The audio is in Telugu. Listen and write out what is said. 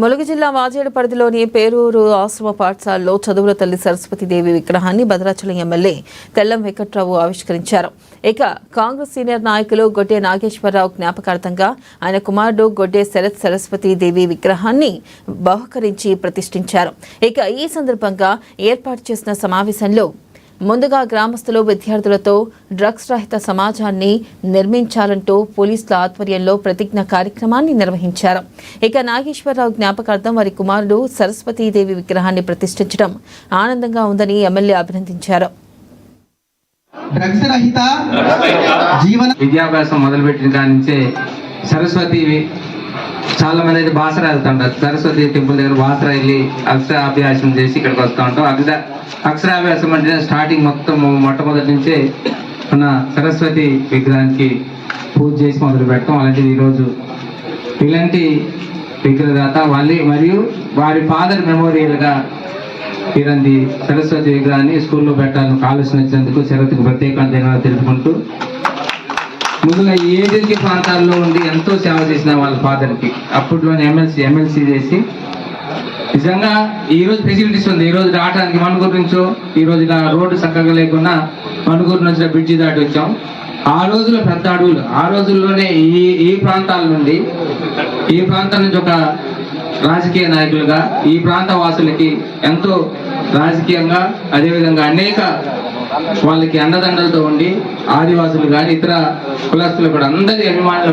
ములుగు జిల్లా వాజేడు పరిధిలోని పేరూరు ఆశ్రమ పాఠశాలలో చదువుల తల్లి సరస్వతీదేవి విగ్రహాన్ని భద్రాచలం ఎమ్మెల్యే తెల్లం వెంకట్రావు ఆవిష్కరించారు. ఇక కాంగ్రెస్ సీనియర్ నాయకులు గొడ్డే నాగేశ్వరరావు జ్ఞాపకార్థంగా ఆయన కుమారుడు గొడ్డే శరత్ సరస్వతీదేవి విగ్రహాన్ని బహుకరించి ప్రతిష్ఠించారు. ఇక ఈ సందర్భంగా ఏర్పాటు చేసిన సమావేశంలో ముందుగా గ్రామస్తులు విద్యార్థులతో డ్రగ్స్ రహిత సమాజాన్ని నిర్మించాలంటూ పోలీసుల ఆధ్వర్యంలో ప్రతిజ్ఞ కార్యక్రమాన్ని నిర్వహించారు. ఇక నాగేశ్వరరావు జ్ఞాపకార్థం వారి కుమారుడు సరస్వతీదేవి విగ్రహాన్ని ప్రతిష్ఠించడం ఆనందంగా ఉందని ఎమ్మెల్యే అభినందించారు. విద్యాభ్యాసం మొదలుపెట్టిన దాని నుంచే సరస్వతి చాలా మంది అయితే బాసర వెళ్తుంటారు. సరస్వతి టెంపుల్ దగ్గర బాసర వెళ్ళి అక్షరాభ్యాసం చేసి ఇక్కడికి వస్తూ ఉంటాం. అక్షరాభ్యాసం అంటే స్టార్టింగ్ మొట్టమొదటి నుంచే మన సరస్వతి విగ్రహానికి పూజ చేసి మొదలు పెడతాం. అలాంటిది ఈరోజు ఇలాంటి విగ్రహదాత మరియు వారి ఫాదర్ మెమోరియల్గా ఇలాంటి సరస్వతి విగ్రహాన్ని స్కూల్లో పెట్టాలని ఆలోచన వచ్చినందుకు శరత్కు ప్రత్యేకంగా ధన్యవాదాలు తెలుపుకుంటూ, ముందుగా ఈ ఏజెన్సీ ప్రాంతాల్లో ఉండి ఎంతో సేవ చేసిన వాళ్ళ ఫాదర్కి అప్పట్లోనే ఎమ్మెల్సీ చేసి నిజంగా ఈ రోజు ఫెసిలిటీస్ ఉంది. ఈ రోజు రావడానికి మనుగూరు నుంచో ఈ రోజు ఇలా రోడ్డు చక్కగా లేకుండా మనుగూరు నుంచి బ్రిడ్జి దాటి వచ్చాం. ఆ రోజుల్లో పెద్ద అడవులు, ఆ రోజుల్లోనే ఈ ప్రాంతాల నుండి ఈ ప్రాంతం నుంచి ఒక రాజకీయ నాయకులుగా ఈ ప్రాంత వాసులకి ఎంతో రాజకీయంగా అదేవిధంగా అనేక వాళ్ళకి అండదండలతో ఉండి ఆదివాసులు కానీ ఇతర కులస్తులు కూడా అందరి అభిమానులు